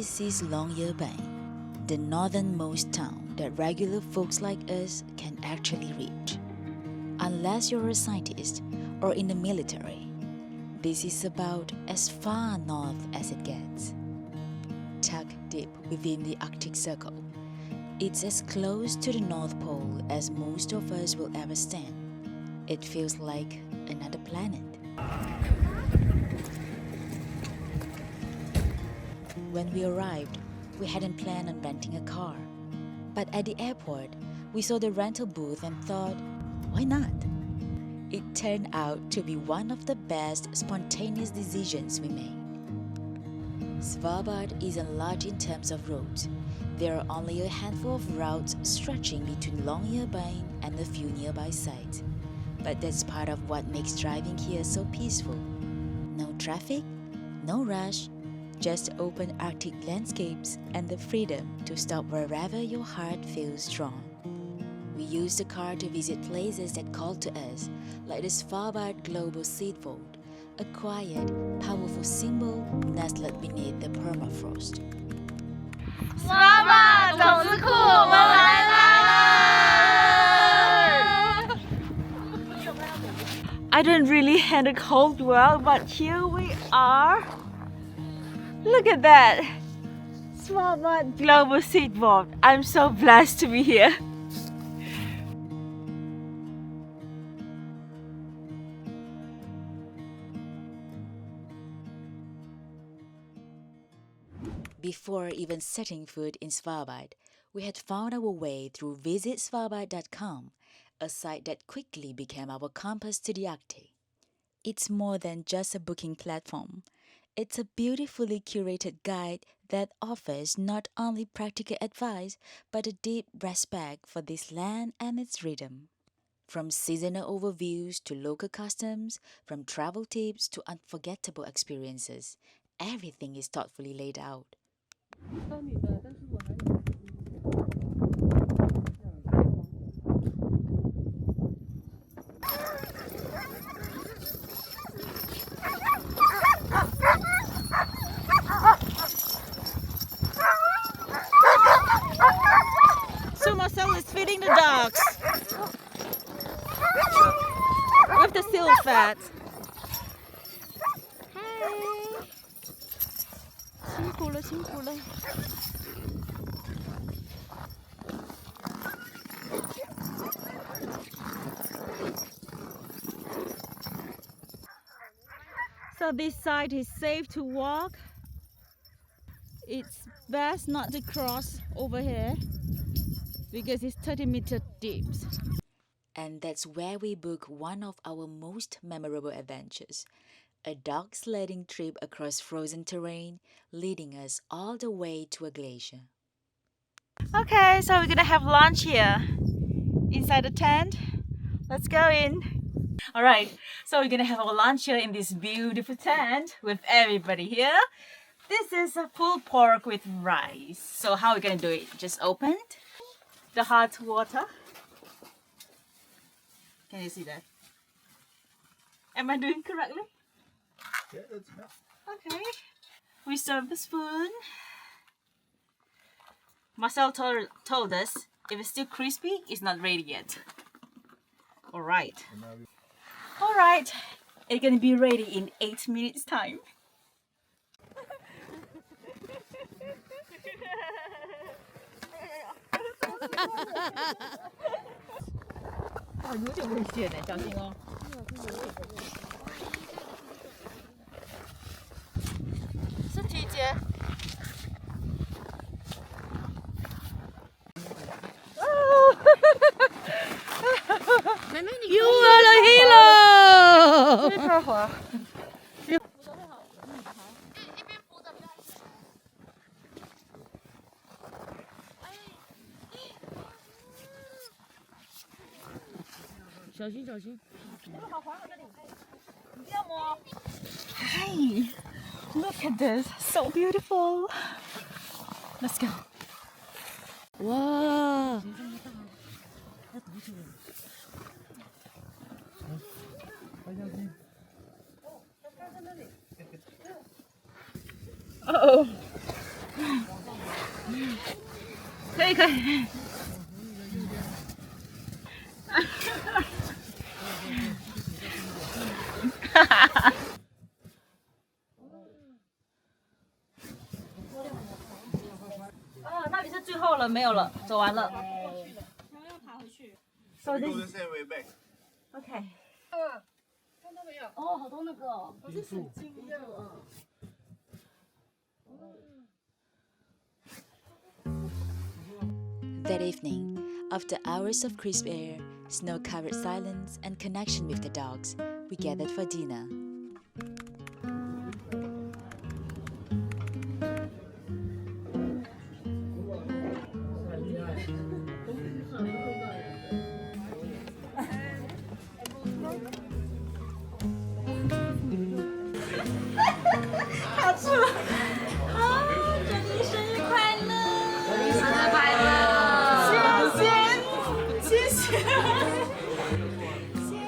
This is Longyearbyen, the northernmost town that regular folks like us can actually reach. Unless you're a scientist or in the military, this is about as far north as it gets. Tucked deep within the Arctic Circle, it's as close to the North Pole as most of us will ever stand. It feels like another planet. When we arrived, we hadn't planned on renting a car. But at the airport, we saw the rental booth and thought, why not? It turned out to be one of the best spontaneous decisions we made. Svalbard isn't large in terms of roads. There are only a handful of routes stretching between Longyearbyen and a few nearby sites. But that's part of what makes driving here so peaceful. No traffic, no rush, just open Arctic landscapes and the freedom to stop wherever your heart feels drawn. We used the car to visit places that called to us, like the Svalbard Global Seed Vault, a quiet, powerful symbol nestled beneath the permafrost. Svalbard 种子库，我们来啦！ I don't really handle cold well, but here we are. Look at that! Svalbard Global Seed Vault. I'm so blessed to be here. Before even setting foot in Svalbard, we had found our way through visitsvalbard.com, a site that quickly became our compass to the Arctic. It's more than just a booking platform. It's a beautifully curated guide that offers not only practical advice, but a deep respect for this land and its rhythm. From seasonal overviews to local customs, from travel tips to unforgettable experiences, everything is thoughtfully laid out. So Marcel is feeding the dogs with the seal fat. Hey, 辛苦了，辛苦了。So this side is safe to walk. It's best not to cross over here because it's 30-meter deep. And that's where we book one of our most memorable adventures, a dog sledding trip across frozen terrain, leading us all the way to a glacier. Okay, so we're gonna have lunch here inside the tent. Let's go in. Alright, so we're gonna have our lunch here in this beautiful tent with everybody here. This is a pulled pork with rice. So how are we gonna do it? Just open the hot water. Can you see that? Am I doing correctly? Yeah, that's enough. Okay. We serve the spoon. Marcel told us if it's still crispy, it's not ready yet. Alright. Alright. It's gonna be ready in 8 minutes time. 아, 有点危险呢，小心哦。身体姐。妹妹，你 You are a hero！ 这块滑。小心小心！ Hi, look at this, so beautiful. Let's go. 哇！ Uh oh. 可以可以。那里是最后了，没有了，走完了。要爬回去。So Go this. the same way back. Okay. 看到没有？哦，好多那个哦，好像水晶一样啊。That evening, after hours of crisp air, snow-covered silence, and connection with the dogs, we gathered for dinner.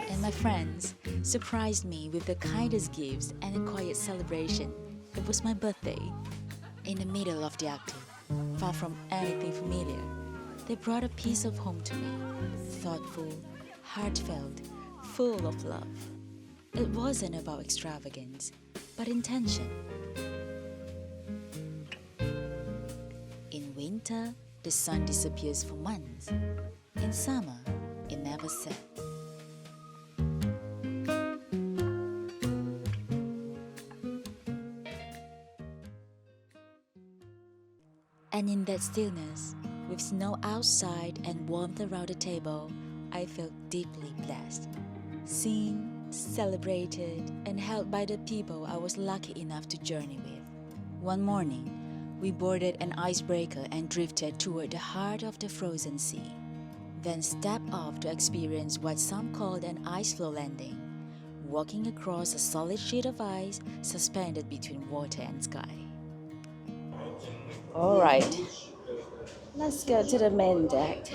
And my friends surprised me with the kindest gifts and a quiet celebration. It was my birthday. In the middle of the Arctic, far from anything familiar, they brought a piece of home to me. Thoughtful, heartfelt, full of love. It wasn't about extravagance, but intention. In winter, the sun disappears for months. In summer, it never sets. And in that stillness, with snow outside and warmth around the table, I felt deeply blessed. Seen, celebrated, and held by the people I was lucky enough to journey with. One morning, we boarded an icebreaker and drifted toward the heart of the frozen sea. Then stepped off to experience what some called an ice floe landing, walking across a solid sheet of ice suspended between water and sky. All right, let's go to the main deck.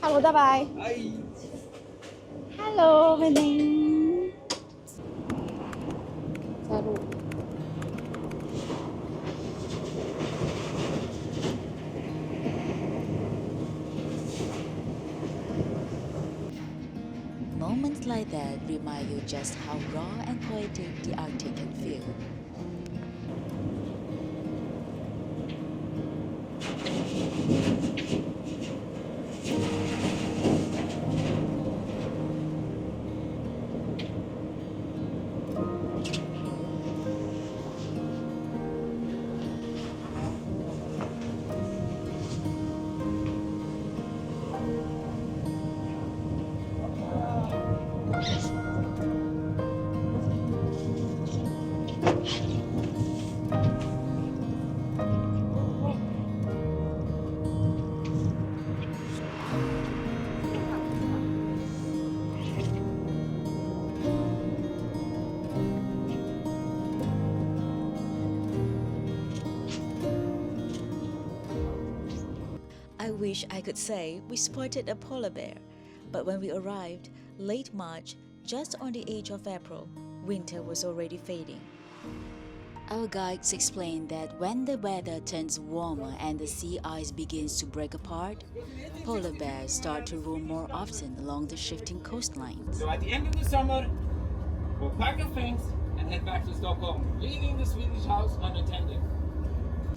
Hello, bye-bye. Hi. Hello, my name. Moments like that remind you just how raw and poetic the Arctic can feel. I wish I could say we spotted a polar bear, but when we arrived, late March, just on the edge of April, winter was already fading. Our guides explained that when the weather turns warmer and the sea ice begins to break apart, polar bears start to roam more often along the shifting coastlines. So at the end of the summer, we'll pack our things and head back to Stockholm, leaving the Swedish house unattended.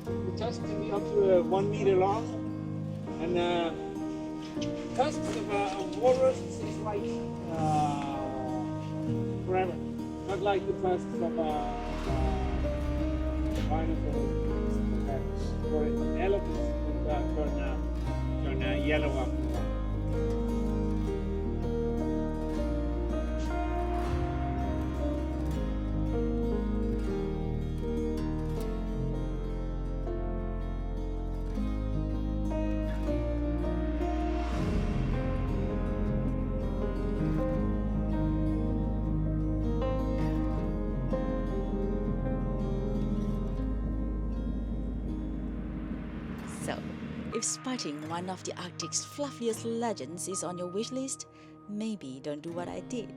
The tusks can be up to 1 meter long, and tusks of a walrus is like forever, not like the tusks of a dinosaur or an elephant will turn yellow after a while. So, if spotting one of the Arctic's fluffiest legends is on your wish list, maybe don't do what I did.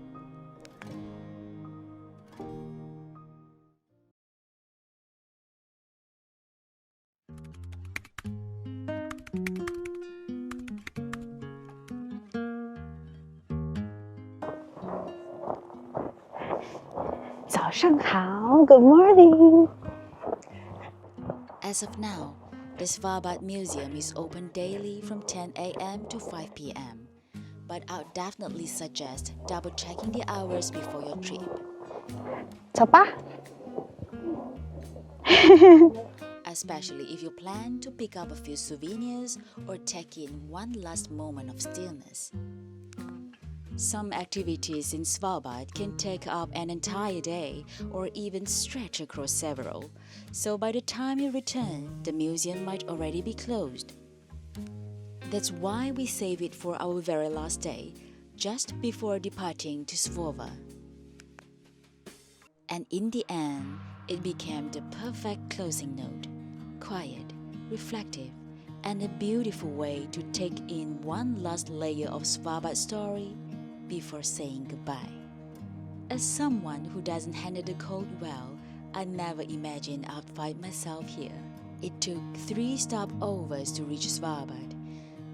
早上好 Good morning. As of now, the Svalbard Museum is open daily from 10 a.m. to 5 p.m. But I'll definitely suggest double-checking the hours before your trip. 走吧。 Especially if you plan to pick up a few souvenirs or take in one last moment of stillness. Some activities in Svalbard can take up an entire day or even stretch across several, so by the time you return, the museum might already be closed. That's why we save it for our very last day, just before departing to Svalbard. And in the end, it became the perfect closing note, quiet, reflective, and a beautiful way to take in one last layer of Svalbard story before saying goodbye. As someone who doesn't handle the cold well, I never imagined I'd find myself here. It took 3 stopovers to reach Svalbard,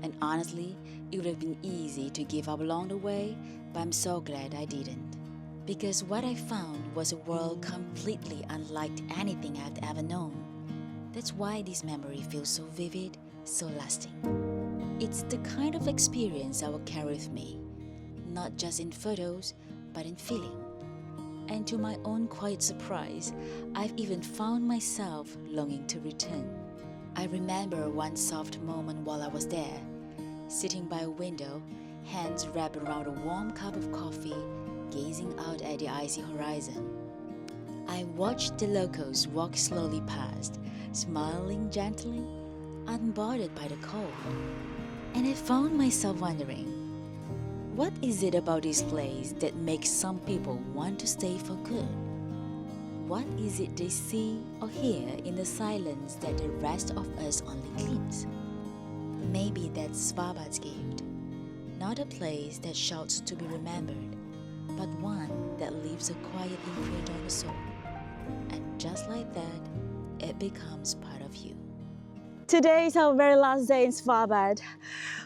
and honestly, it would have been easy to give up along the way, but I'm so glad I didn't. Because what I found was a world completely unlike anything I'd ever known. That's why this memory feels so vivid, so lasting. It's the kind of experience I will carry with me, not just in photos, but in feeling. And to my own quiet surprise, I've even found myself longing to return. I remember one soft moment while I was there, sitting by a window, hands wrapped around a warm cup of coffee, gazing out at the icy horizon. I watched the locals walk slowly past, smiling gently, unbothered by the cold. And I found myself wondering, what is it about this place that makes some people want to stay for good? What is it they see or hear in the silence that the rest of us only glimpse? Maybe that's Svalbard's gift. Not a place that shouts to be remembered, but one that leaves a quiet imprint on the soul. And just like that, it becomes part of you. Today is our very last day in Svalbard.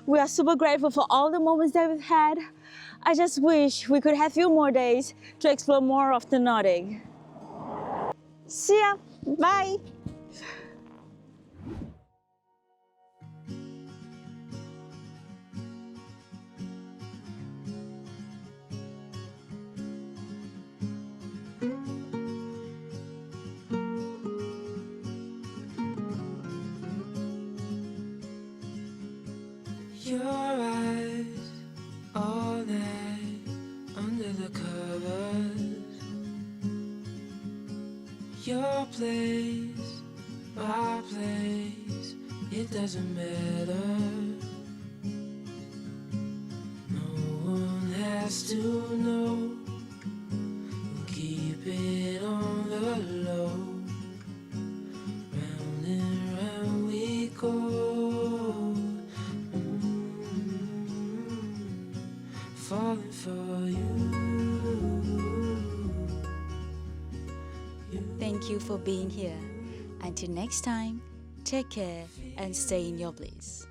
We are super grateful for all the moments that we've had. I just wish we could have a few more days to explore more of the Nordic. See ya! Bye! Your eyes all night under the covers. Your place, my place, it doesn't matter. No one has to know. We'll keep it on the low. Round and round we go. Falling for you. Thank you for being here. Until next time, take care and stay in your bliss.